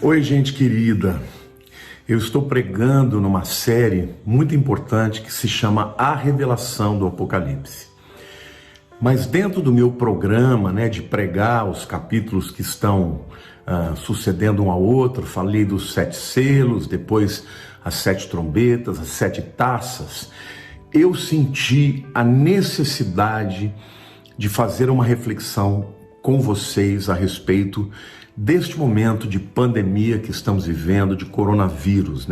Oi, gente querida. Eu estou pregando numa série muito importante que se chama A Revelação do Apocalipse. Mas dentro do meu programa, de pregar os capítulos que estão sucedendo um ao outro, falei dos 7 selos, depois as 7 trombetas, as 7 taças, eu senti a necessidade de fazer uma reflexão com vocês a respeito deste momento de pandemia que estamos vivendo, de coronavírus,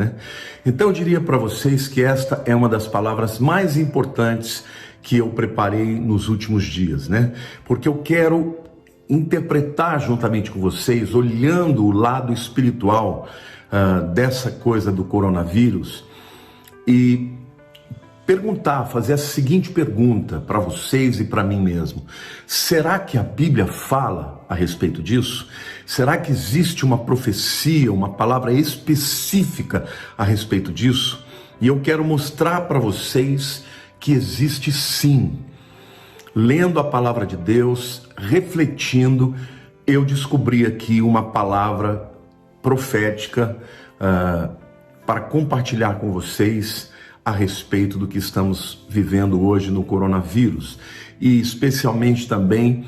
Então eu diria para vocês que esta é uma das palavras mais importantes que eu preparei nos últimos dias, Porque eu quero interpretar juntamente com vocês, olhando o lado espiritual dessa coisa do coronavírus e fazer a seguinte pergunta para vocês e para mim mesmo: será que a Bíblia fala a respeito disso? Será que existe uma profecia, uma palavra específica a respeito disso? E eu quero mostrar para vocês que existe sim. Lendo a palavra de Deus, refletindo, eu descobri aqui uma palavra profética para compartilhar com vocês a respeito do que estamos vivendo hoje no coronavírus, e especialmente também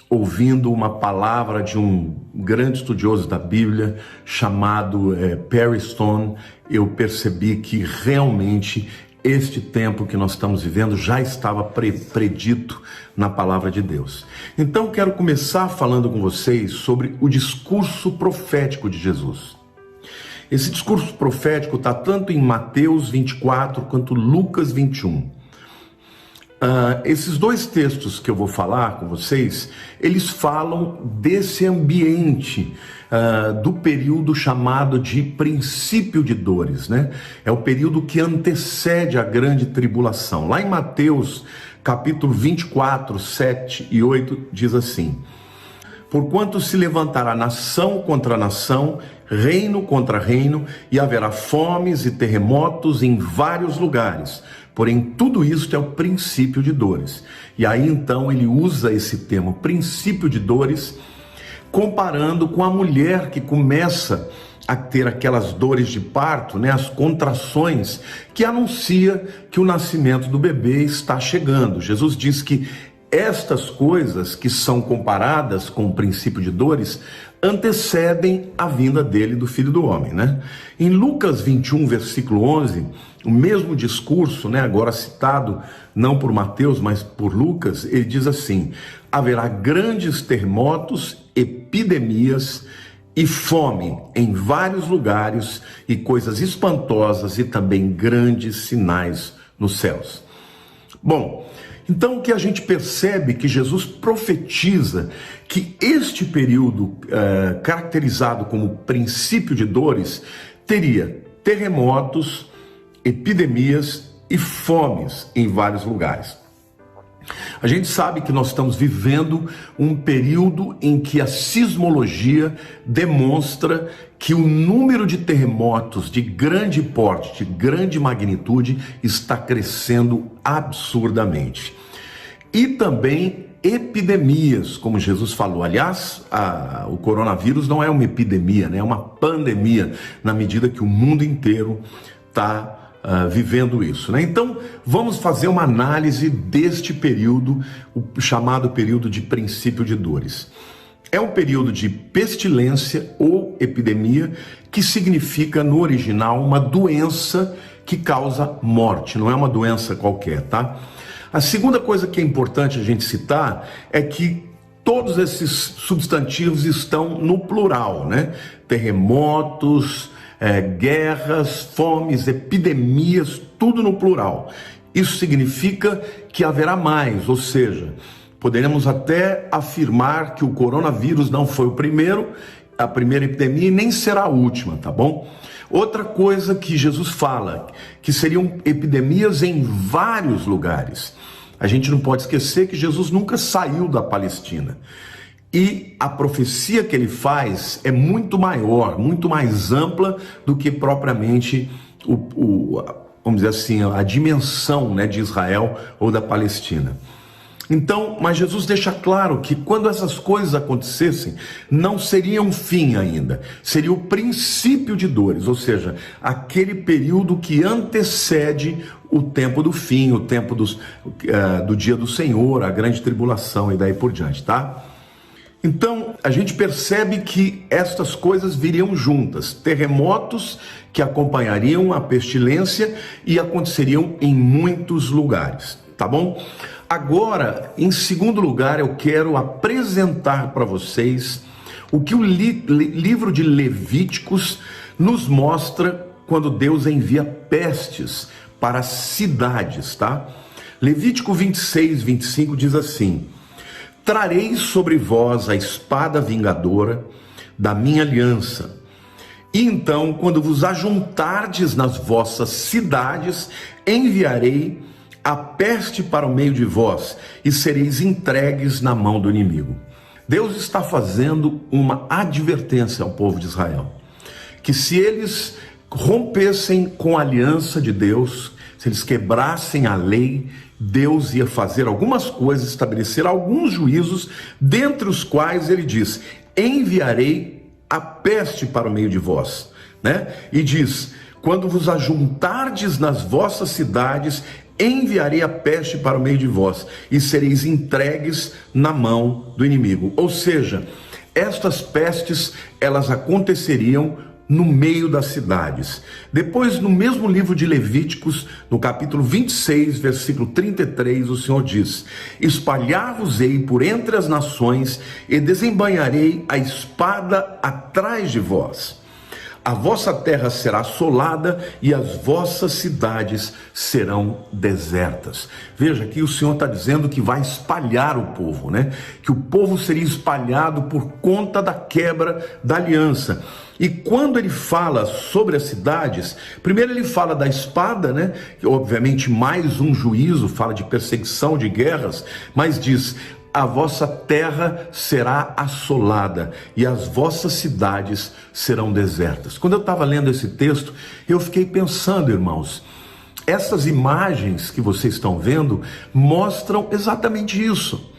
ouvindo uma palavra de um grande estudioso da Bíblia chamado Perry Stone. Eu percebi que realmente este tempo que nós estamos vivendo já estava predito na palavra de Deus. Então quero começar falando com vocês sobre o discurso profético de Jesus. Esse discurso profético está tanto em Mateus 24 quanto Lucas 21. Esses 2 textos que eu vou falar com vocês, eles falam desse ambiente do período chamado de princípio de dores, É o período que antecede a grande tribulação. Lá em Mateus capítulo 24, 7 e 8 diz assim: porquanto se levantará nação contra nação, reino contra reino, e haverá fomes e terremotos em vários lugares. Porém, tudo isso é o princípio de dores. E aí, então, ele usa esse termo, princípio de dores, comparando com a mulher que começa a ter aquelas dores de parto, as contrações, que anuncia que o nascimento do bebê está chegando. Jesus diz que estas coisas que são comparadas com o princípio de dores antecedem a vinda dele, do Filho do Homem, Em Lucas 21, versículo 11, o mesmo discurso, agora citado não por Mateus, mas por Lucas, ele diz assim: haverá grandes terremotos, epidemias e fome em vários lugares, e coisas espantosas e também grandes sinais nos céus. Bom, então o que a gente percebe que Jesus profetiza que este período caracterizado como princípio de dores teria terremotos, epidemias e fomes em vários lugares. A gente sabe que nós estamos vivendo um período em que a sismologia demonstra que o número de terremotos de grande porte, de grande magnitude, está crescendo absurdamente. E também epidemias, como Jesus falou. Aliás, o coronavírus não é uma epidemia, é uma pandemia, na medida que o mundo inteiro está vivendo isso, Então, vamos fazer uma análise deste período, o chamado período de princípio de dores. É um período de pestilência ou epidemia, que significa, no original, uma doença que causa morte, não é uma doença qualquer, A segunda coisa que é importante a gente citar é que todos esses substantivos estão no plural, Terremotos, guerras, fomes, epidemias, tudo no plural. Isso significa que haverá mais, ou seja, poderemos até afirmar que o coronavírus não foi a primeira epidemia, e nem será a última, tá bom? Outra coisa que Jesus fala, que seriam epidemias em vários lugares. A gente não pode esquecer que Jesus nunca saiu da Palestina. E a profecia que ele faz é muito maior, muito mais ampla do que propriamente vamos dizer assim, a dimensão de Israel ou da Palestina. Então, mas Jesus deixa claro que quando essas coisas acontecessem, não seria um fim ainda, seria o princípio de dores, ou seja, aquele período que antecede o tempo do fim, o tempo do dia do Senhor, a grande tribulação e daí por diante, tá? Então, a gente percebe que estas coisas viriam juntas, terremotos que acompanhariam a pestilência e aconteceriam em muitos lugares, tá bom? Agora, em segundo lugar, eu quero apresentar para vocês o que o livro de Levíticos nos mostra quando Deus envia pestes para as cidades, tá? Levítico 26, 25 diz assim: trarei sobre vós a espada vingadora da minha aliança, e então, quando vos ajuntardes nas vossas cidades, enviarei a peste para o meio de vós, e sereis entregues na mão do inimigo. Deus está fazendo uma advertência ao povo de Israel, que se eles rompessem com a aliança de Deus, se eles quebrassem a lei, Deus ia fazer algumas coisas, estabelecer alguns juízos, dentre os quais ele diz: enviarei a peste para o meio de vós, né? E diz: quando vos ajuntardes nas vossas cidades, enviarei a peste para o meio de vós, e sereis entregues na mão do inimigo. Ou seja, estas pestes, elas aconteceriam no meio das cidades. Depois, no mesmo livro de Levíticos, no capítulo 26, versículo 33, o Senhor diz: espalhar-vos-ei por entre as nações, e desembainharei a espada atrás de vós. A vossa terra será assolada e as vossas cidades serão desertas. Veja, aqui o Senhor está dizendo que vai espalhar o povo, né? Que o povo seria espalhado por conta da quebra da aliança. E quando ele fala sobre as cidades, primeiro ele fala da espada, né? Que obviamente mais um juízo, fala de perseguição, de guerras, mas diz: a vossa terra será assolada e as vossas cidades serão desertas. Quando eu estava lendo esse texto, eu fiquei pensando, irmãos, essas imagens que vocês estão vendo mostram exatamente isso.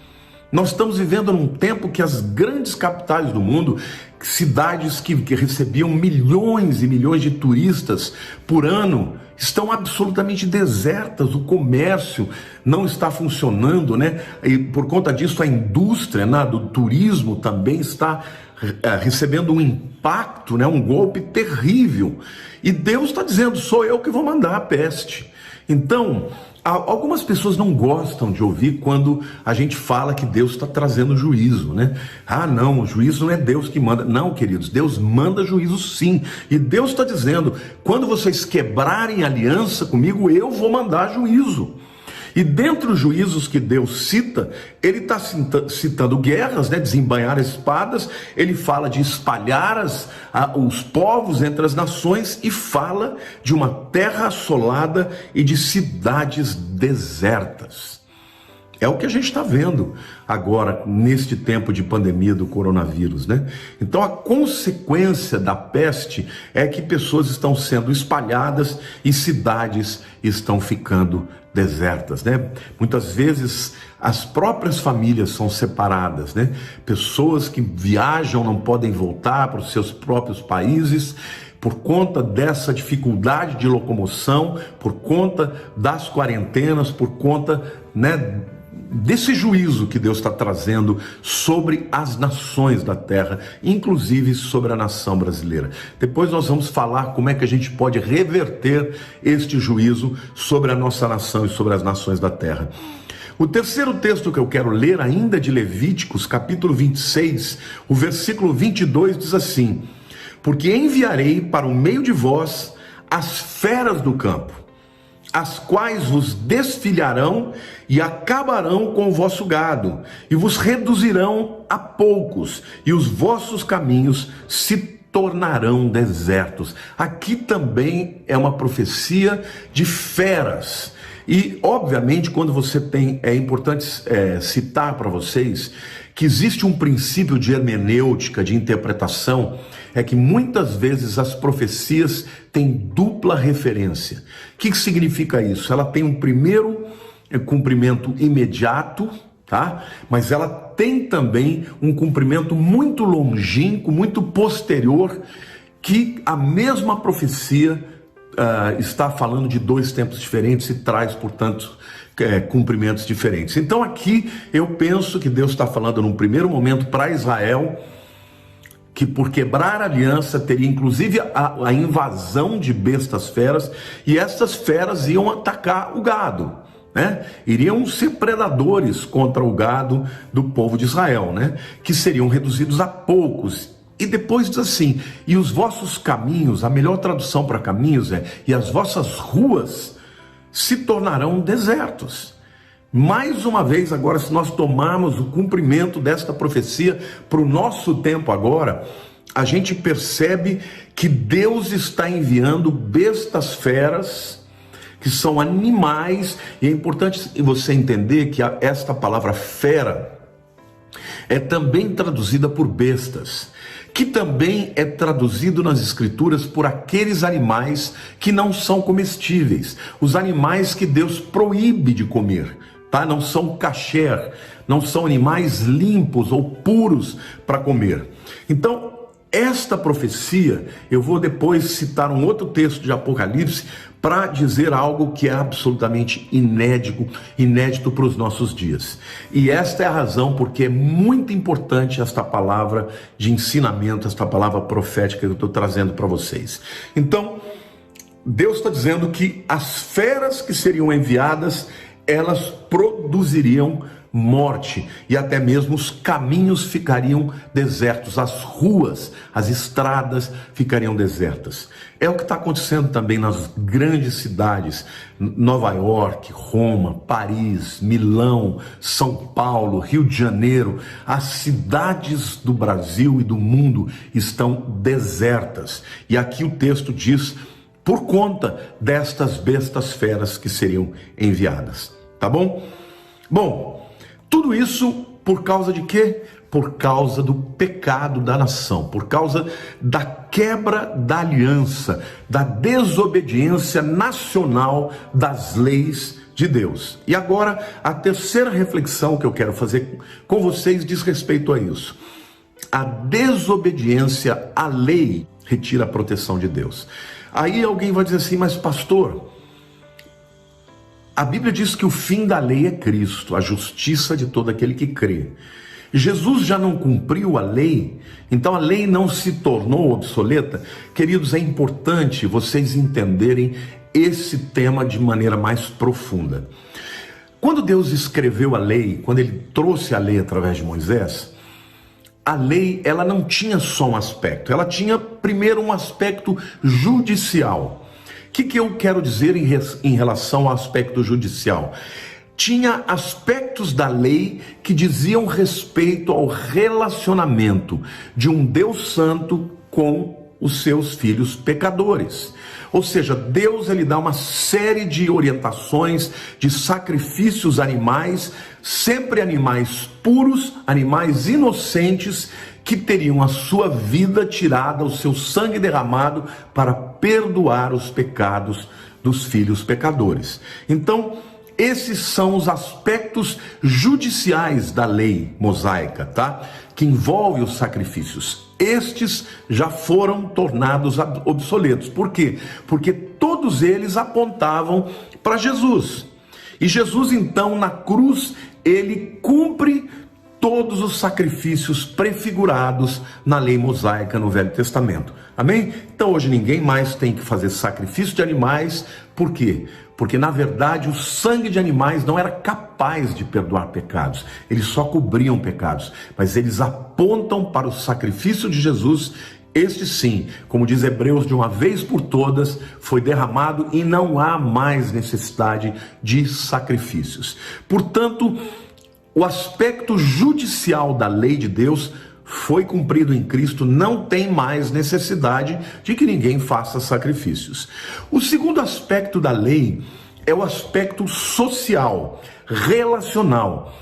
Nós estamos vivendo num tempo que as grandes capitais do mundo, cidades que recebiam milhões e milhões de turistas por ano, estão absolutamente desertas. O comércio não está funcionando, né? E por conta disso a indústria, né, do turismo também está recebendo um impacto, né, um golpe terrível. E Deus está dizendo: sou eu que vou mandar a peste. Então, algumas pessoas não gostam de ouvir quando a gente fala que Deus está trazendo juízo, né? Ah, não, o juízo não é Deus que manda. Não, queridos, Deus manda juízo sim. E Deus está dizendo: quando vocês quebrarem aliança comigo, eu vou mandar juízo. E dentre os juízos que Deus cita, ele está citando guerras, né, desembainhar espadas, ele fala de espalhar os povos entre as nações e fala de uma terra assolada e de cidades desertas. É o que a gente está vendo agora, neste tempo de pandemia do coronavírus, né? Então, a consequência da peste é que pessoas estão sendo espalhadas e cidades estão ficando desertas, né? Muitas vezes, as próprias famílias são separadas, né? Pessoas que viajam não podem voltar para os seus próprios países, por conta dessa dificuldade de locomoção, por conta das quarentenas, por conta, né, desse juízo que Deus está trazendo sobre as nações da terra, inclusive sobre a nação brasileira. Depois nós vamos falar como é que a gente pode reverter este juízo sobre a nossa nação e sobre as nações da terra. O terceiro texto que eu quero ler, ainda de Levíticos, capítulo 26, o versículo 22 diz assim: porque enviarei para o meio de vós as feras do campo, as quais vos desfilharão e acabarão com o vosso gado, e vos reduzirão a poucos, e os vossos caminhos se tornarão desertos. Aqui também é uma profecia de feras. E, obviamente, quando você tem, é importante citar para vocês que existe um princípio de hermenêutica, de interpretação, é que muitas vezes as profecias têm dupla referência. O que significa isso? Ela tem um primeiro cumprimento imediato, tá? Mas ela tem também um cumprimento muito longínquo, muito posterior, que a mesma profecia está falando de dois tempos diferentes e traz, portanto, cumprimentos diferentes. Então aqui eu penso que Deus está falando num primeiro momento para Israel, que por quebrar a aliança teria inclusive a invasão de bestas feras, e essas feras iam atacar o gado, né? Iriam ser predadores contra o gado do povo de Israel, né? Que seriam reduzidos a poucos. E depois diz assim: e os vossos caminhos, a melhor tradução para caminhos é: e as vossas ruas se tornarão desertos. Mais uma vez agora, se nós tomarmos o cumprimento desta profecia para o nosso tempo agora, a gente percebe que Deus está enviando bestas feras, que são animais, e é importante você entender que esta palavra fera é também traduzida por bestas, que também é traduzido nas escrituras por aqueles animais que não são comestíveis, os animais que Deus proíbe de comer, tá? Não são kasher, não são animais limpos ou puros para comer. Então, esta profecia, eu vou depois citar um outro texto de Apocalipse para dizer algo que é absolutamente inédito para os nossos dias. E esta é a razão porque é muito importante esta palavra de ensinamento, esta palavra profética que eu estou trazendo para vocês. Então, Deus está dizendo que as feras que seriam enviadas, elas produziriam morte, e até mesmo os caminhos ficariam desertos, as ruas, as estradas ficariam desertas. É o que está acontecendo também nas grandes cidades, Nova York, Roma, Paris, Milão, São Paulo, Rio de Janeiro. As cidades do Brasil e do mundo estão desertas, e aqui o texto diz: por conta destas bestas feras que seriam enviadas, tá bom? Bom, tudo isso por causa de quê? Por causa do pecado da nação, por causa da quebra da aliança, da desobediência nacional das leis de Deus. E agora, a terceira reflexão que eu quero fazer com vocês diz respeito a isso. A desobediência à lei retira a proteção de Deus. Aí alguém vai dizer assim: mas pastor, a Bíblia diz que o fim da lei é Cristo, a justiça de todo aquele que crê. Jesus já não cumpriu a lei, então a lei não se tornou obsoleta. Queridos, é importante vocês entenderem esse tema de maneira mais profunda. Quando Deus escreveu a lei, quando ele trouxe a lei através de Moisés, a lei, ela não tinha só um aspecto, ela tinha primeiro um aspecto judicial. O que eu quero dizer em relação ao aspecto judicial? Tinha aspectos da lei que diziam respeito ao relacionamento de um Deus santo com os seus filhos pecadores. Ou seja, Deus ele dá uma série de orientações, de sacrifícios animais, sempre animais puros, animais inocentes, que teriam a sua vida tirada, o seu sangue derramado para perdoar os pecados dos filhos pecadores. Então, esses são os aspectos judiciais da lei mosaica, tá? Que envolve os sacrifícios. Estes já foram tornados obsoletos. Por quê? Porque todos eles apontavam para Jesus. E Jesus, então, na cruz, ele cumpre todos os sacrifícios prefigurados na lei mosaica no Velho Testamento. Amém? Então hoje ninguém mais tem que fazer sacrifício de animais. Por quê? Porque na verdade o sangue de animais não era capaz de perdoar pecados. Eles só cobriam pecados. Mas eles apontam para o sacrifício de Jesus. Este sim, como diz Hebreus, de uma vez por todas foi derramado e não há mais necessidade de sacrifícios. Portanto, o aspecto judicial da lei de Deus foi cumprido em Cristo, não tem mais necessidade de que ninguém faça sacrifícios. O segundo aspecto da lei é o aspecto social, relacional.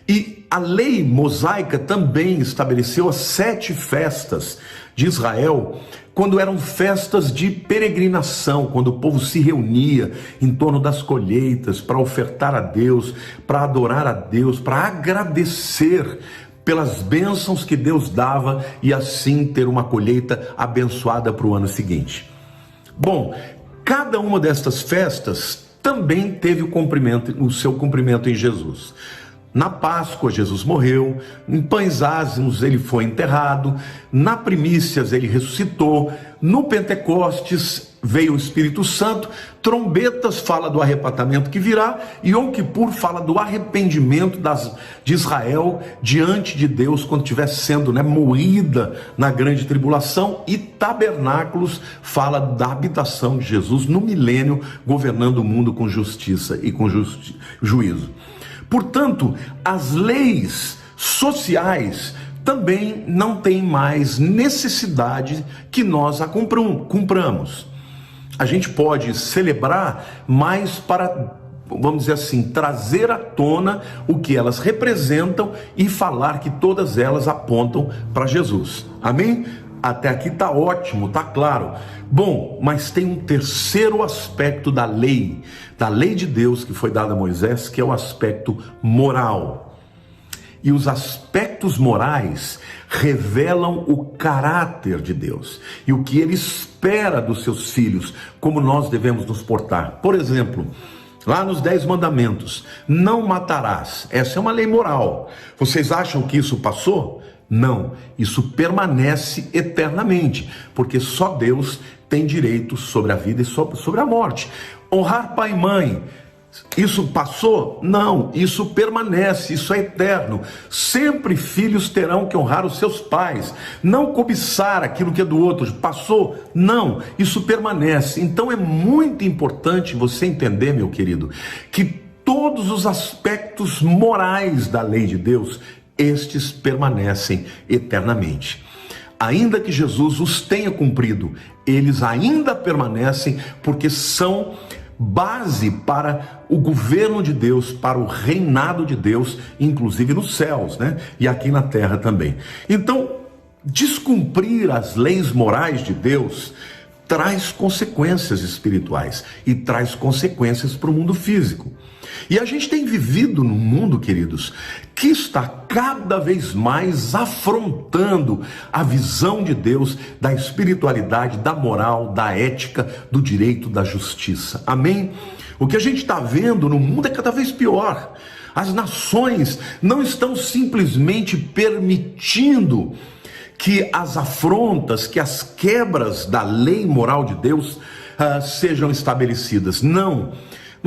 E a lei mosaica também estabeleceu as 7 festas de Israel, quando eram festas de peregrinação, quando o povo se reunia em torno das colheitas para ofertar a Deus, para adorar a Deus, para agradecer pelas bênçãos que Deus dava e assim ter uma colheita abençoada para o ano seguinte. Bom, cada uma destas festas também teve o seu cumprimento em Jesus. Na Páscoa, Jesus morreu. Em pães ázimos, ele foi enterrado. Na primícias, ele ressuscitou. No Pentecostes, veio o Espírito Santo. Trombetas fala do arrebatamento que virá. E Yom Kippur fala do arrependimento de Israel diante de Deus quando estiver sendo moída na grande tribulação. E Tabernáculos fala da habitação de Jesus no milênio, governando o mundo com justiça e com juízo. Portanto, as leis sociais também não têm mais necessidade que nós a cumpramos. A gente pode celebrar mais para, vamos dizer assim, trazer à tona o que elas representam e falar que todas elas apontam para Jesus. Amém? Até aqui está ótimo, está claro. Bom, mas tem um terceiro aspecto da lei de Deus que foi dada a Moisés, que é o aspecto moral. E os aspectos morais revelam o caráter de Deus e o que ele espera dos seus filhos, como nós devemos nos portar. Por exemplo, lá nos 10 mandamentos, não matarás. Essa é uma lei moral. Vocês acham que isso passou? Não, isso permanece eternamente, porque só Deus tem direito sobre a vida e sobre a morte. Honrar pai e mãe, isso passou? Não, isso permanece, isso é eterno. Sempre filhos terão que honrar os seus pais. Não cobiçar aquilo que é do outro, passou? Não, isso permanece. Então é muito importante você entender, meu querido, que todos os aspectos morais da lei de Deus, estes permanecem eternamente. Ainda que Jesus os tenha cumprido, eles ainda permanecem porque são base para o governo de Deus, para o reinado de Deus, inclusive nos céus, e aqui na terra também. Então, descumprir as leis morais de Deus traz consequências espirituais e traz consequências para o mundo físico. E a gente tem vivido num mundo, queridos, que está cada vez mais afrontando a visão de Deus, da espiritualidade, da moral, da ética, do direito, da justiça. Amém? O que a gente está vendo no mundo é cada vez pior. As nações não estão simplesmente permitindo que as afrontas, que as quebras da lei moral de Deus sejam estabelecidas. Não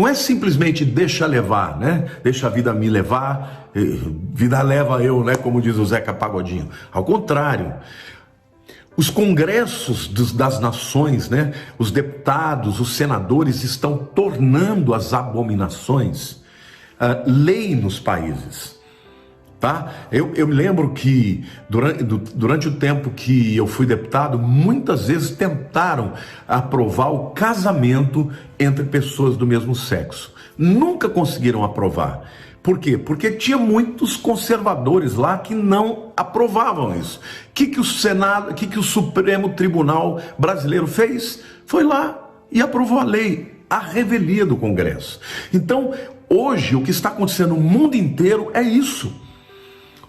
é simplesmente deixa levar, Deixa a vida me levar, vida leva eu, como diz o Zeca Pagodinho. Ao contrário, os congressos das nações, os deputados, os senadores estão tornando as abominações lei nos países. Eu me lembro que durante o tempo que eu fui deputado, muitas vezes tentaram aprovar o casamento entre pessoas do mesmo sexo. Nunca conseguiram aprovar. Por quê? Porque tinha muitos conservadores lá que não aprovavam isso. O que o Senado, o que o Supremo Tribunal Brasileiro fez? Foi lá e aprovou a lei, a revelia do Congresso. Então, hoje, o que está acontecendo no mundo inteiro é isso.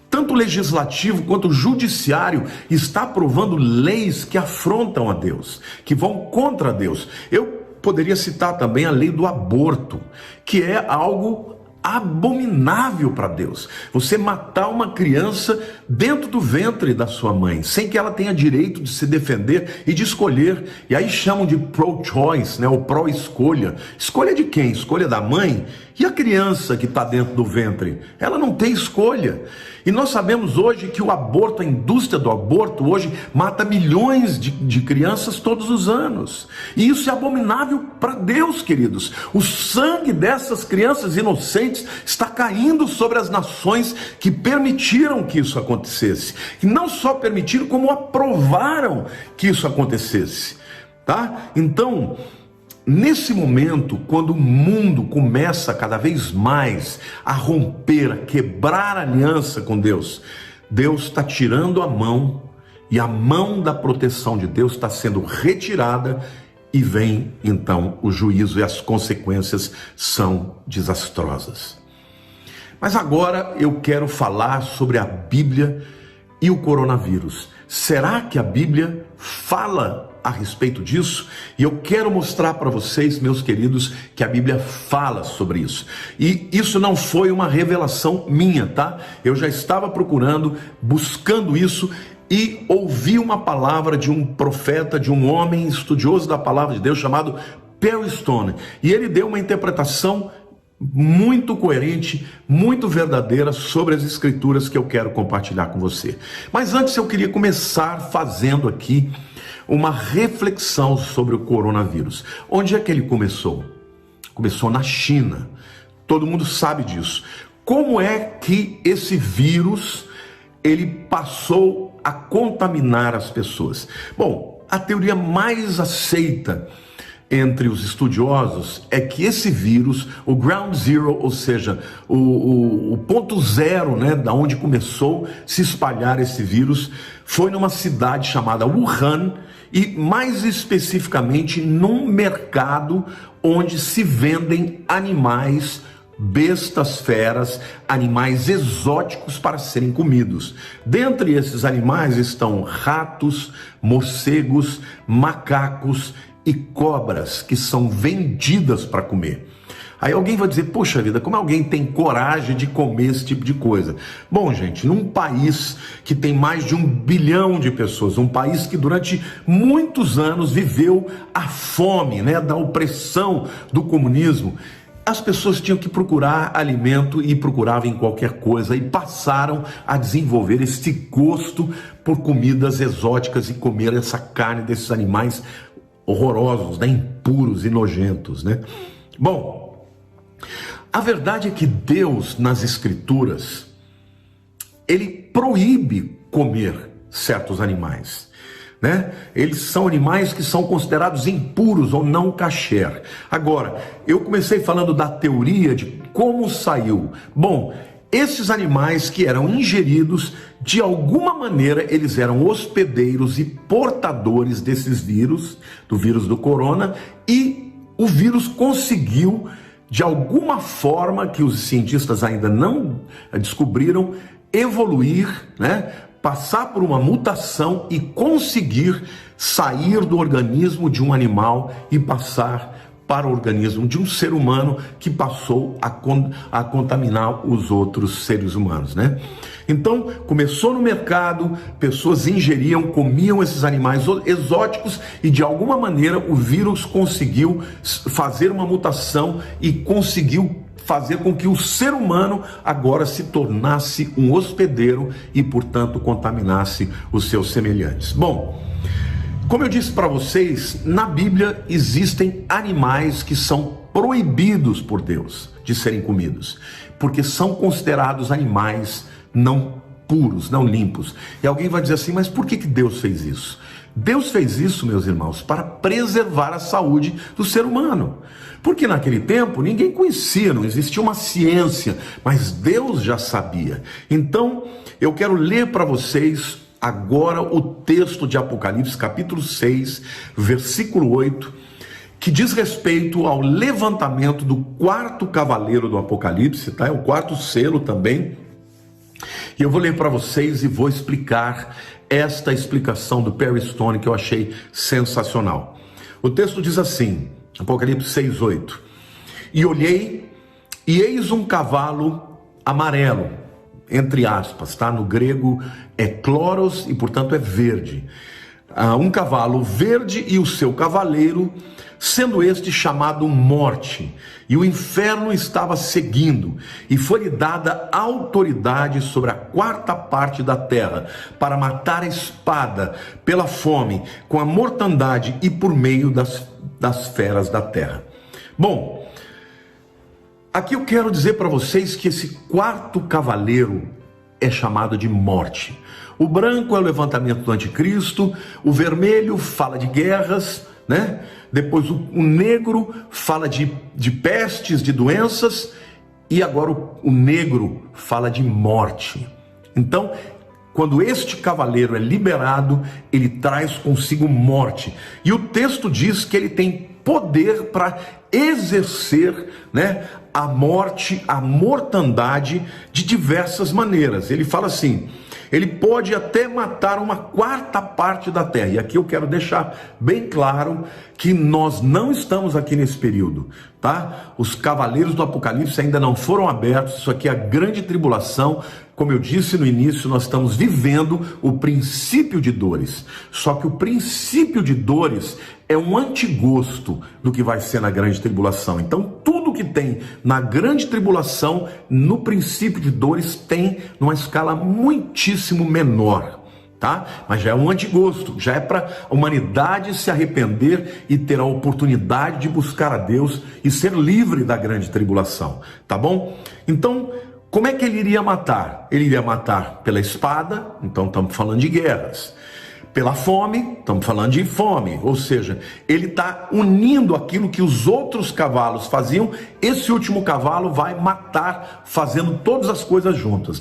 Tanto o legislativo quanto o judiciário está aprovando leis que afrontam a Deus, que vão contra Deus. Eu poderia citar também a lei do aborto, que é algo abominável para Deus. Você matar uma criança dentro do ventre da sua mãe, sem que ela tenha direito de se defender e de escolher. E aí chamam de pro-choice, ou pró-escolha. Escolha de quem? Escolha da mãe? E a criança que está dentro do ventre? Ela não tem escolha. E nós sabemos hoje que o aborto, a indústria do aborto hoje mata milhões de crianças todos os anos. E isso é abominável para Deus, queridos. O sangue dessas crianças inocentes está caindo sobre as nações que permitiram que isso acontecesse. E não só permitiram, como aprovaram que isso acontecesse. Então, nesse momento, quando o mundo começa cada vez mais a romper, a quebrar a aliança com Deus, Deus está tirando a mão e a mão da proteção de Deus está sendo retirada e vem então o juízo e as consequências são desastrosas. Mas agora eu quero falar sobre a Bíblia e o coronavírus. Será que a Bíblia fala a respeito disso? E eu quero mostrar para vocês, meus queridos, que a Bíblia fala sobre isso. E isso não foi uma revelação minha, tá? Eu já estava procurando, buscando isso e ouvi uma palavra de um profeta, de um homem estudioso da palavra de Deus chamado Perry Stone. E ele deu uma interpretação muito coerente, muito verdadeira sobre as escrituras que eu quero compartilhar com você. Mas antes eu queria começar fazendo aqui uma reflexão sobre o coronavírus. Onde é que ele começou? Começou na China. Todo mundo sabe disso. Como é que esse vírus ele passou a contaminar as pessoas? Bom, a teoria mais aceita entre os estudiosos é que esse vírus, o ground zero, ou seja, o ponto zero, né, da onde começou a se espalhar esse vírus, foi numa cidade chamada Wuhan, e mais especificamente num mercado onde se vendem animais, bestas feras, animais exóticos para serem comidos. Dentre esses animais estão ratos, morcegos, macacos e cobras que são vendidas para comer. Aí alguém vai dizer, poxa vida, como alguém tem coragem de comer esse tipo de coisa? Bom, gente, num país que tem mais de 1 bilhão de pessoas, um país que durante muitos anos viveu a fome, né, da opressão do comunismo, as pessoas tinham que procurar alimento e procuravam em qualquer coisa e passaram a desenvolver esse gosto por comidas exóticas e comer essa carne desses animais horrorosos, né, impuros e nojentos, né? Bom, a verdade é que Deus, nas Escrituras, ele proíbe comer certos animais, né? Eles são animais que são considerados impuros ou não kasher. Agora, eu comecei falando da teoria de como saiu. Bom, esses animais que eram ingeridos, de alguma maneira, eles eram hospedeiros e portadores desses vírus, do vírus do corona, e o vírus conseguiu, de alguma forma que os cientistas ainda não descobriram, evoluir, né? Passar por uma mutação e conseguir sair do organismo de um animal e passar para o organismo de um ser humano que passou a contaminar os outros seres humanos, né? Então, começou no mercado, pessoas ingeriam, comiam esses animais exóticos e de alguma maneira o vírus conseguiu fazer uma mutação e conseguiu fazer com que o ser humano agora se tornasse um hospedeiro e, portanto, contaminasse os seus semelhantes. Bom, como eu disse para vocês, na Bíblia existem animais que são proibidos por Deus de serem comidos, porque são considerados animais não puros, não limpos. E alguém vai dizer assim, mas por que Deus fez isso? Deus fez isso, meus irmãos, para preservar a saúde do ser humano. Porque naquele tempo ninguém conhecia, não existia uma ciência, mas Deus já sabia. Então, eu quero ler para vocês agora o texto de Apocalipse, capítulo 6, versículo 8, que diz respeito ao levantamento do quarto cavaleiro do Apocalipse, tá? É o quarto selo também. E eu vou ler para vocês e vou explicar esta explicação do Perry Stone que eu achei sensacional. O texto diz assim, Apocalipse 6, 8. E olhei, e eis um cavalo amarelo, entre aspas, tá? No grego é chloros e portanto é verde. Um cavalo verde e o seu cavaleiro, sendo este chamado Morte, e o inferno estava seguindo, e foi-lhe dada autoridade sobre a quarta parte da terra, para matar a espada, pela fome, com a mortandade e por meio das feras da terra. Bom, aqui eu quero dizer para vocês que esse quarto cavaleiro é chamado de Morte. O branco é o levantamento do anticristo, o vermelho fala de guerras, né? Depois o negro fala de pestes, de doenças, e agora o negro fala de morte. Então, quando este cavaleiro é liberado, ele traz consigo morte. E o texto diz que ele tem poder para exercer, a morte, a mortandade de diversas maneiras. Ele fala assim: ele pode até matar 1/4 da terra. E aqui eu quero deixar bem claro que nós não estamos aqui nesse período, tá? Os cavaleiros do Apocalipse ainda não foram abertos. Isso aqui é a grande tribulação. Como eu disse no início, nós estamos vivendo o princípio de dores. Só que o princípio de dores é um antigosto do que vai ser na grande tribulação. Então, tudo que tem na grande tribulação, no princípio de dores, tem numa escala muitíssimo menor, tá? Mas já é um antigosto, já é para a humanidade se arrepender e ter a oportunidade de buscar a Deus e ser livre da grande tribulação, tá bom? Então, como é que ele iria matar? Ele iria matar pela espada, então estamos falando de guerras. Pela fome, estamos falando de fome, ou seja, ele está unindo aquilo que os outros cavalos faziam. Esse último cavalo vai matar, fazendo todas as coisas juntas,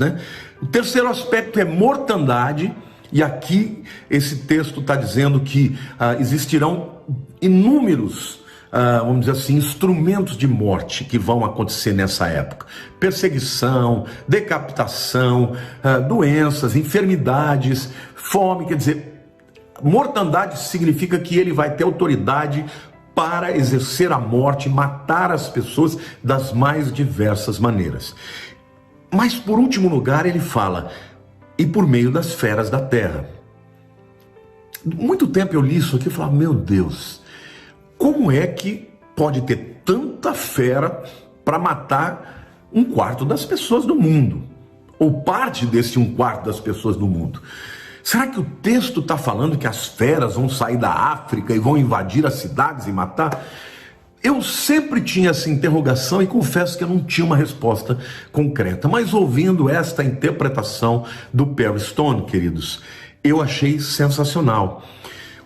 O terceiro aspecto é mortandade, e aqui esse texto está dizendo que existirão inúmeros, vamos dizer assim, instrumentos de morte que vão acontecer nessa época. Perseguição, decapitação, doenças, enfermidades, fome, quer dizer, mortandade significa que ele vai ter autoridade para exercer a morte, matar as pessoas das mais diversas maneiras. Mas por último lugar ele fala, e por meio das feras da terra. Muito tempo eu li isso aqui e falava, meu Deus, como é que pode ter tanta fera para matar 1/4 das pessoas do mundo? Ou parte desse 1/4 das pessoas do mundo? Será que o texto está falando que as feras vão sair da África e vão invadir as cidades e matar? Eu sempre tinha essa interrogação e confesso que eu não tinha uma resposta concreta. Mas ouvindo esta interpretação do Perry Stone, queridos, eu achei sensacional.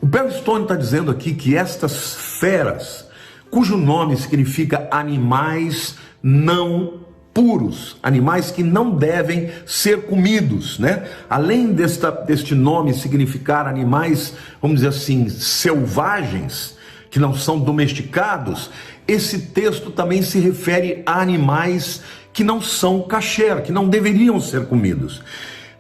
O Perry Stone está dizendo aqui que estas feras, cujo nome significa animais não puros, animais que não devem ser comidos, Além deste nome significar animais, vamos dizer assim, selvagens, que não são domesticados, esse texto também se refere a animais que não são kasher, que não deveriam ser comidos.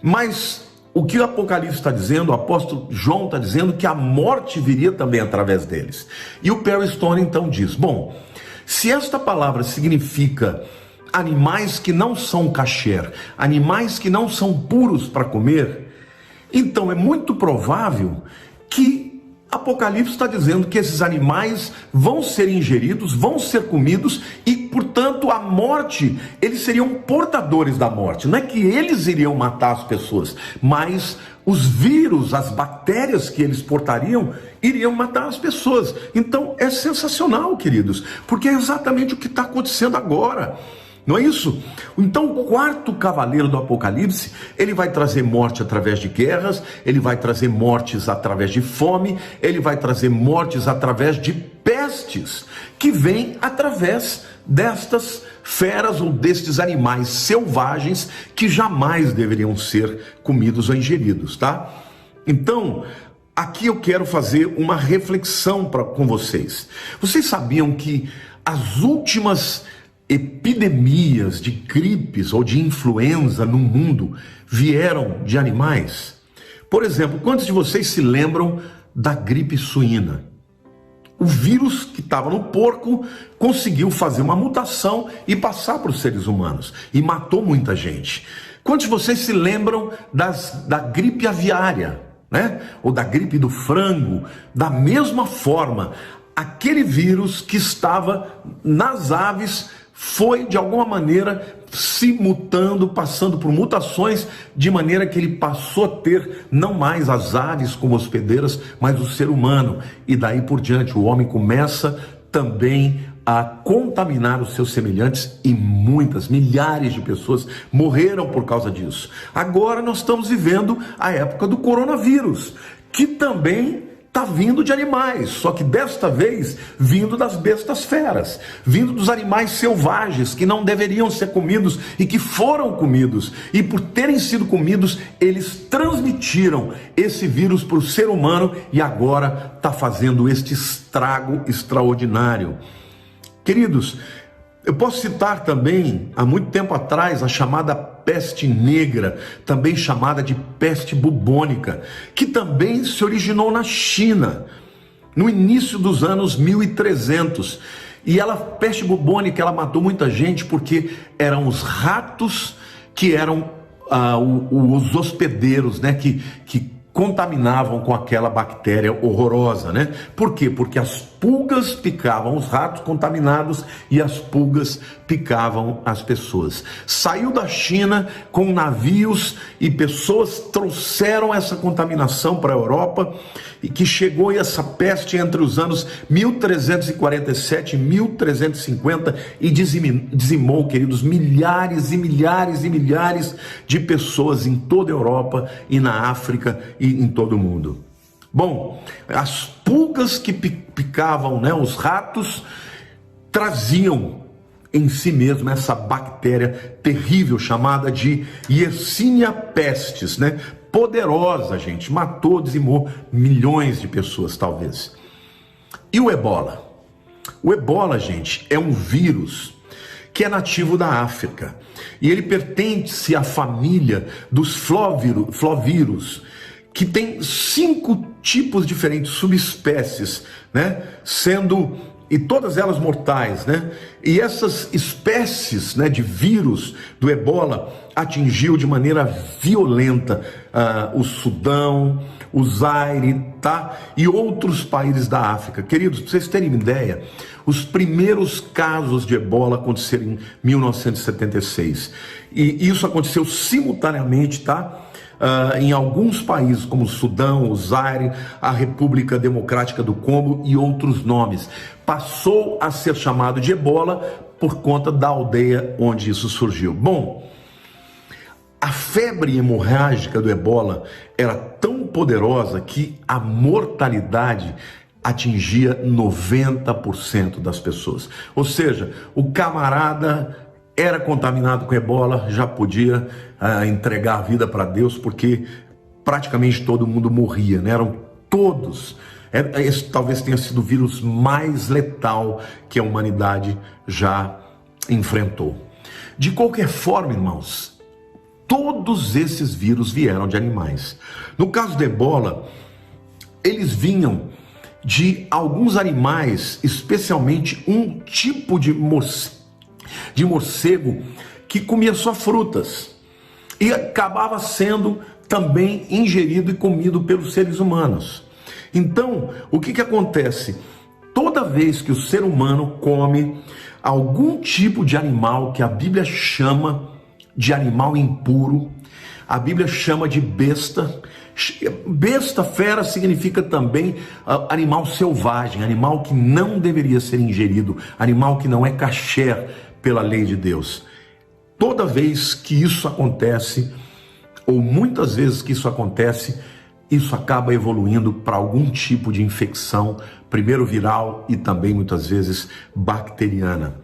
Mas o que o Apocalipse está dizendo, o apóstolo João está dizendo que a morte viria também através deles. E o Perry Stone então diz, bom, se esta palavra significa animais que não são kasher, animais que não são puros para comer, então é muito provável que Apocalipse está dizendo que esses animais vão ser ingeridos, vão ser comidos e, portanto, a morte, eles seriam portadores da morte. Não é que eles iriam matar as pessoas, mas os vírus, as bactérias que eles portariam, iriam matar as pessoas. Então é sensacional, queridos, porque é exatamente o que está acontecendo agora. Não é isso? Então o 4º cavaleiro do Apocalipse, ele vai trazer morte através de guerras, ele vai trazer mortes através de fome, ele vai trazer mortes através de pestes, que vêm através destas feras ou destes animais selvagens que jamais deveriam ser comidos ou ingeridos, tá? Então, aqui eu quero fazer uma reflexão com vocês. Vocês sabiam que as últimas epidemias de gripes ou de influenza no mundo vieram de animais? Por exemplo, quantos de vocês se lembram da gripe suína? O vírus que estava no porco conseguiu fazer uma mutação e passar para os seres humanos e matou muita gente. Quantos de vocês se lembram da gripe aviária, ou da gripe do frango? Da mesma forma, aquele vírus que estava nas aves foi de alguma maneira se mutando, passando por mutações, de maneira que ele passou a ter não mais as aves como hospedeiras, mas o ser humano. E daí por diante o homem começa também a contaminar os seus semelhantes e milhares de pessoas morreram por causa disso. Agora nós estamos vivendo a época do coronavírus, que também está vindo de animais, só que desta vez vindo das bestas feras, vindo dos animais selvagens que não deveriam ser comidos e que foram comidos, e por terem sido comidos, eles transmitiram esse vírus para o ser humano e agora está fazendo este estrago extraordinário. Queridos, eu posso citar também, há muito tempo atrás, a chamada peste negra, também chamada de peste bubônica, que também se originou na China, no início dos anos 1300. E peste bubônica, ela matou muita gente porque eram os ratos que eram os hospedeiros, né, que contaminavam com aquela bactéria horrorosa, né? Por quê? Porque as pulgas picavam os ratos contaminados e as pulgas picavam as pessoas. Saiu da China com navios e pessoas trouxeram essa contaminação para a Europa, e que chegou essa peste entre os anos 1347 e 1350 e dizimou, queridos, milhares e milhares e milhares de pessoas em toda a Europa e na África e em todo o mundo. Bom, as pulgas que picavam, né, os ratos, traziam em si mesmo essa bactéria terrível chamada de Yersinia pestis, né? Poderosa, gente, matou, dizimou milhões de pessoas, talvez. E o ebola? O ebola, gente, é um vírus que é nativo da África, e ele pertence à família dos flovírus, que tem 5 tipos diferentes, subespécies, né? E todas elas mortais, né? E essas espécies, né, de vírus do ebola atingiu de maneira violenta o Sudão, o Zaire, tá? E outros países da África. Queridos, para vocês terem uma ideia, os primeiros casos de ebola aconteceram em 1976. E isso aconteceu simultaneamente, tá? Em alguns países como o Sudão, o Zaire, a República Democrática do Congo e outros nomes. Passou a ser chamado de ebola por conta da aldeia onde isso surgiu. Bom, a febre hemorrágica do ebola era tão poderosa que a mortalidade atingia 90% das pessoas. Ou seja, o camarada era contaminado com ebola, já podia entregar a vida para Deus, porque praticamente todo mundo morria, né? Eram todos. Esse talvez tenha sido o vírus mais letal que a humanidade já enfrentou. De qualquer forma, irmãos, todos esses vírus vieram de animais. No caso do ebola, eles vinham de alguns animais, especialmente um tipo de morcego que comia só frutas e acabava sendo também ingerido e comido pelos seres humanos. Então, o que acontece? Toda vez que o ser humano come algum tipo de animal que a Bíblia chama de animal impuro, a Bíblia chama de besta. Besta, fera, significa também animal selvagem, animal que não deveria ser ingerido, animal que não é kasher pela lei de Deus. Toda vez que isso acontece, ou muitas vezes que isso acontece, isso acaba evoluindo para algum tipo de infecção, primeiro viral e também muitas vezes bacteriana.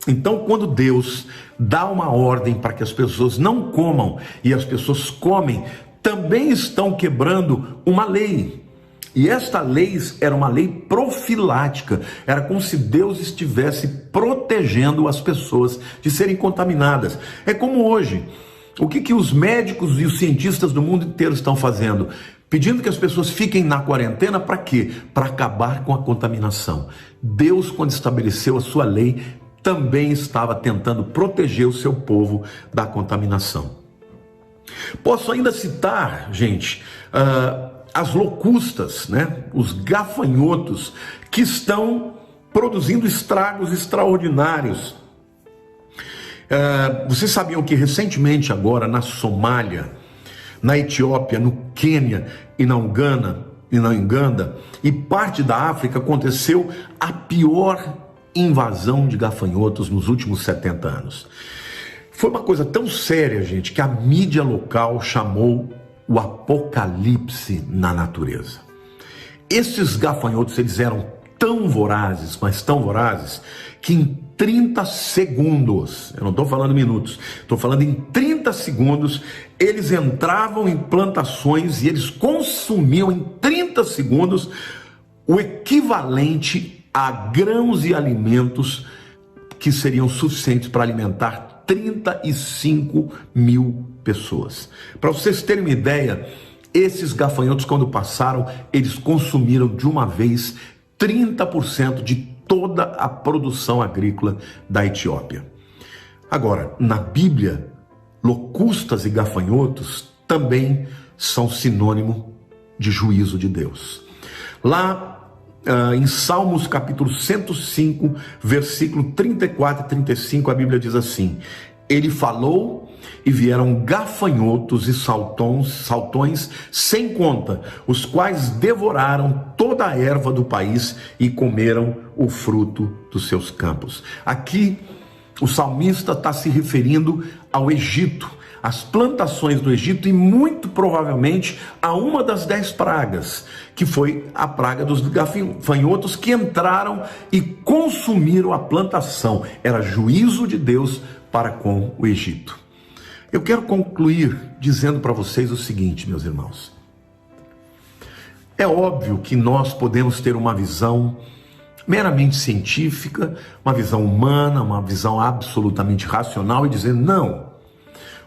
Então, quando Deus dá uma ordem para que as pessoas não comam e as pessoas comem, também estão quebrando uma lei. E esta lei era uma lei profilática, era como se Deus estivesse protegendo as pessoas de serem contaminadas. É como hoje, o que os médicos e os cientistas do mundo inteiro estão fazendo? Pedindo que as pessoas fiquem na quarentena para quê? Para acabar com a contaminação. Deus, quando estabeleceu a sua lei, também estava tentando proteger o seu povo da contaminação. Posso ainda citar, gente, as locustas, né? Os gafanhotos, que estão produzindo estragos extraordinários. Vocês sabiam que recentemente agora na Somália, na Etiópia, no Quênia e na Uganda e parte da África aconteceu a pior invasão de gafanhotos nos últimos 70 anos. Foi uma coisa tão séria, gente, que a mídia local chamou o apocalipse na natureza. esses gafanhotos, eles eram tão vorazes, mas tão vorazes, que em 30 segundos, eu não estou falando minutos, estou falando em 30 segundos, eles entravam em plantações e eles consumiam em 30 segundos o equivalente a grãos e alimentos que seriam suficientes para alimentar 35 mil pessoas. Para vocês terem uma ideia, esses gafanhotos, quando passaram, eles consumiram de uma vez 30% de toda a produção agrícola da Etiópia. Agora, na Bíblia, locustas e gafanhotos também são sinônimo de juízo de Deus. Lá em Salmos capítulo 105, versículo 34 e 35, a Bíblia diz assim: ele falou e vieram gafanhotos e saltões sem conta, os quais devoraram toda a erva do país e comeram o fruto dos seus campos. Aqui o salmista está se referindo ao Egito, às plantações do Egito e muito provavelmente a uma das 10 pragas, que foi a praga dos gafanhotos que entraram e consumiram a plantação. Era juízo de Deus para com o Egito. Eu quero concluir dizendo para vocês o seguinte, meus irmãos. É óbvio que nós podemos ter uma visão meramente científica, uma visão humana, uma visão absolutamente racional e dizer não.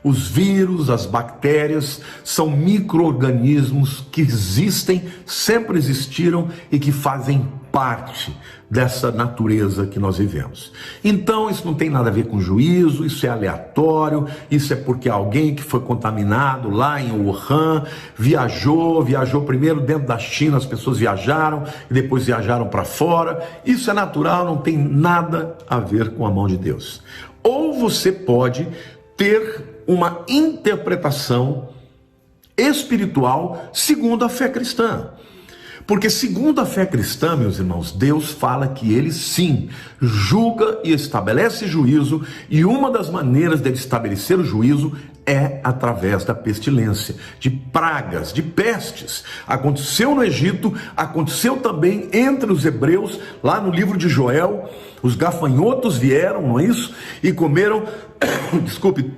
Os vírus, as bactérias são micro-organismos que existem, sempre existiram e que fazem parte dessa natureza que nós vivemos. Então isso não tem nada a ver com juízo, isso é aleatório, isso é porque alguém que foi contaminado lá em Wuhan viajou primeiro dentro da China, as pessoas viajaram e depois viajaram para fora. Isso é natural, não tem nada a ver com a mão de Deus. Ou você pode ter uma interpretação espiritual segundo a fé cristã. Porque segundo a fé cristã, meus irmãos, Deus fala que ele sim julga e estabelece juízo, e uma das maneiras dele estabelecer o juízo é através da pestilência, de pragas, de pestes. Aconteceu no Egito, aconteceu também entre os hebreus, lá no livro de Joel. Os gafanhotos vieram, não é isso? E comeram,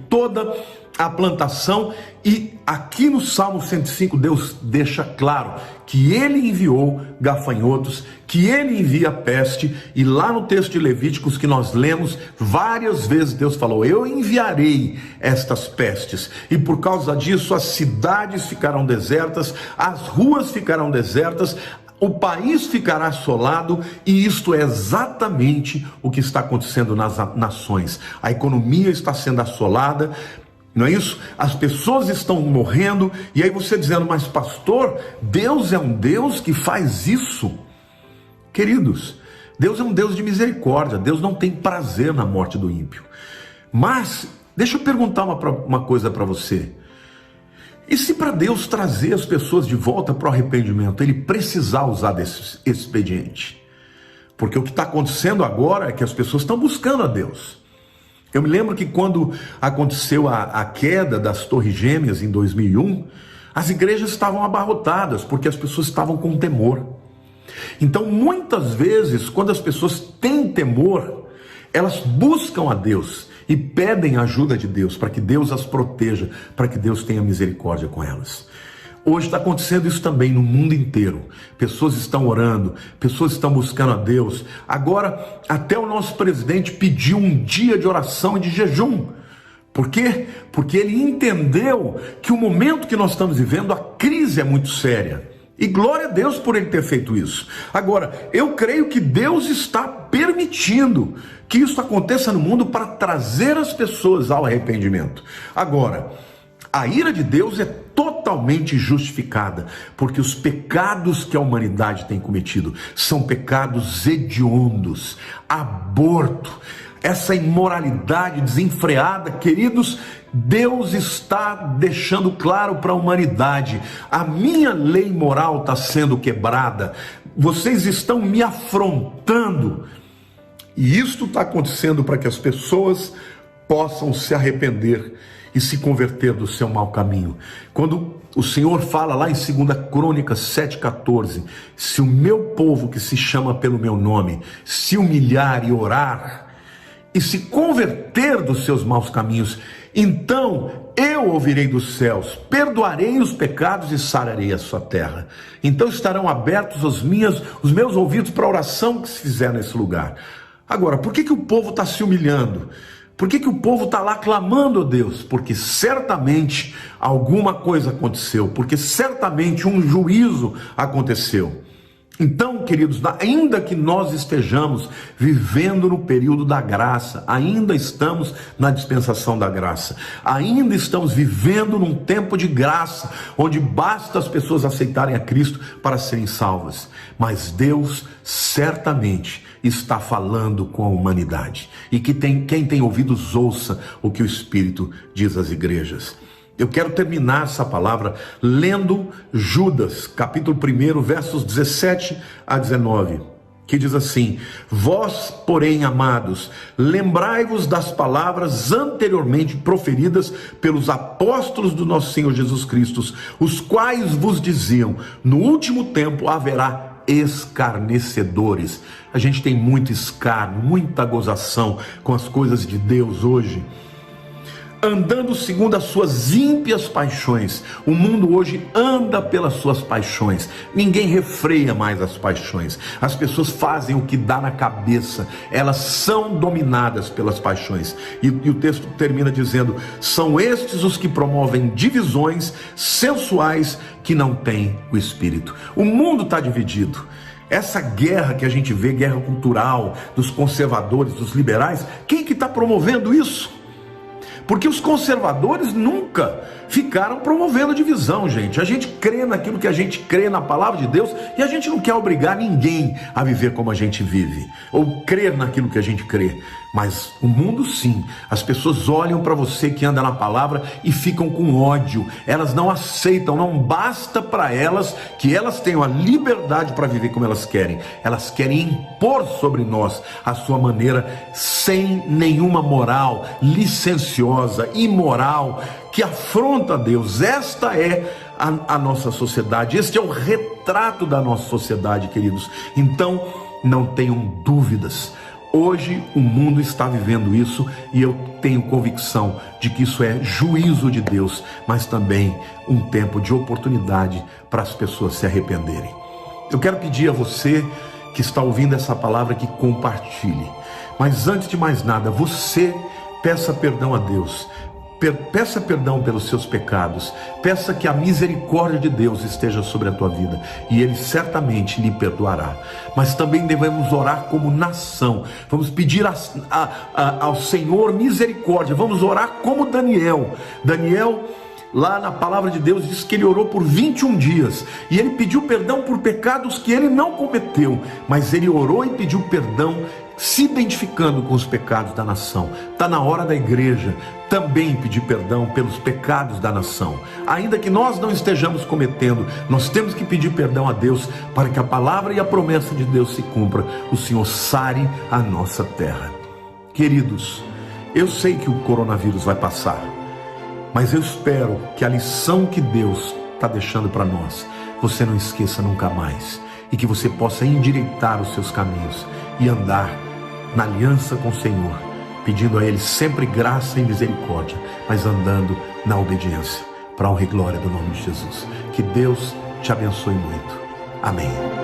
toda a plantação. E aqui no Salmo 105, Deus deixa claro que ele enviou gafanhotos, que ele envia peste. E lá no texto de Levíticos que nós lemos, várias vezes Deus falou: eu enviarei estas pestes. E por causa disso as cidades ficarão desertas, as ruas ficarão desertas, o país ficará assolado, e isto é exatamente o que está acontecendo nas nações. A economia está sendo assolada, não é isso? As pessoas estão morrendo, e aí você dizendo: mas pastor, Deus é um Deus que faz isso? Queridos, Deus é um Deus de misericórdia, Deus não tem prazer na morte do ímpio. Mas, deixa eu perguntar uma coisa para você. E se para Deus trazer as pessoas de volta para o arrependimento, ele precisar usar desse expediente? Porque o que está acontecendo agora é que as pessoas estão buscando a Deus. Eu me lembro que quando aconteceu a queda das Torres Gêmeas em 2001, as igrejas estavam abarrotadas, porque as pessoas estavam com temor. Então, muitas vezes, quando as pessoas têm temor, elas buscam a Deus e pedem a ajuda de Deus, para que Deus as proteja, para que Deus tenha misericórdia com elas. Hoje está acontecendo isso também no mundo inteiro. Pessoas estão orando, pessoas estão buscando a Deus. Agora, até o nosso presidente pediu um dia de oração e de jejum. Por quê? Porque ele entendeu que o momento que nós estamos vivendo, a crise é muito séria. E glória a Deus por ele ter feito isso. Agora, eu creio que Deus está permitindo que isso aconteça no mundo para trazer as pessoas ao arrependimento. Agora, a ira de Deus é totalmente justificada, porque os pecados que a humanidade tem cometido são pecados hediondos, aborto, essa imoralidade desenfreada. Queridos, Deus está deixando claro para a humanidade: a minha lei moral está sendo quebrada, vocês estão me afrontando. E isto está acontecendo para que as pessoas possam se arrepender e se converter do seu mau caminho. Quando O Senhor fala lá em 2 Crônicas 7,14, se o meu povo que se chama pelo meu nome se humilhar e orar e se converter dos seus maus caminhos, então eu ouvirei dos céus, perdoarei os pecados e sararei a sua terra. Então estarão abertos os meus ouvidos para a oração que se fizer nesse lugar. Agora, por que o povo está se humilhando? Por que o povo está lá clamando a Deus? Porque certamente alguma coisa aconteceu, porque certamente um juízo aconteceu. Então, queridos, ainda que nós estejamos vivendo no período da graça, ainda estamos na dispensação da graça, ainda estamos vivendo num tempo de graça, onde basta as pessoas aceitarem a Cristo para serem salvas, mas Deus certamente está falando com a humanidade, e quem tem ouvidos ouça o que o Espírito diz às igrejas. Eu quero terminar essa palavra lendo Judas, capítulo 1, versos 17 a 19, que diz assim: vós, porém, amados, lembrai-vos das palavras anteriormente proferidas pelos apóstolos do nosso Senhor Jesus Cristo, os quais vos diziam, no último tempo haverá escarnecedores. A gente tem muito escárnio, muita gozação com as coisas de Deus hoje, andando segundo as suas ímpias paixões. O mundo hoje anda pelas suas paixões, ninguém refreia mais as paixões, as pessoas fazem o que dá na cabeça, elas são dominadas pelas paixões, e o texto termina dizendo: são estes os que promovem divisões sensuais que não têm o Espírito. O mundo está dividido. Essa guerra que a gente vê, guerra cultural dos conservadores, dos liberais, quem que está promovendo isso? Porque os conservadores nunca ficaram promovendo divisão, gente. A gente crê naquilo que a gente crê, na palavra de Deus, e a gente não quer obrigar ninguém a viver como a gente vive, ou crer naquilo que a gente crê. Mas o mundo sim, as pessoas olham para você que anda na palavra e ficam com ódio, elas não aceitam, não basta para elas que elas tenham a liberdade para viver como elas querem impor sobre nós a sua maneira, sem nenhuma moral, licenciosa, imoral, que afronta a Deus. Esta é a nossa sociedade, este é o retrato da nossa sociedade, queridos. Então, não tenham dúvidas, hoje o mundo está vivendo isso, e eu tenho convicção de que isso é juízo de Deus, mas também um tempo de oportunidade para as pessoas se arrependerem. Eu quero pedir a você que está ouvindo essa palavra que compartilhe, mas antes de mais nada, você peça perdão a Deus. Peça perdão pelos seus pecados, peça que a misericórdia de Deus esteja sobre a tua vida, e Ele certamente lhe perdoará. Mas também devemos orar como nação, vamos pedir ao Senhor misericórdia, vamos orar como Daniel, lá na palavra de Deus diz que ele orou por 21 dias, e ele pediu perdão por pecados que ele não cometeu, mas ele orou e pediu perdão, se identificando com os pecados da nação. Está na hora da igreja também pedir perdão pelos pecados da nação, ainda que nós não estejamos cometendo, nós temos que pedir perdão a Deus, para que a palavra e a promessa de Deus se cumpra, o Senhor sare a nossa terra. Queridos, eu sei que o coronavírus vai passar, mas eu espero que a lição que Deus está deixando para nós, você não esqueça nunca mais, e que você possa endireitar os seus caminhos e andar na aliança com o Senhor, pedindo a Ele sempre graça e misericórdia, mas andando na obediência, para a honra e glória do nome de Jesus. Que Deus te abençoe muito. Amém.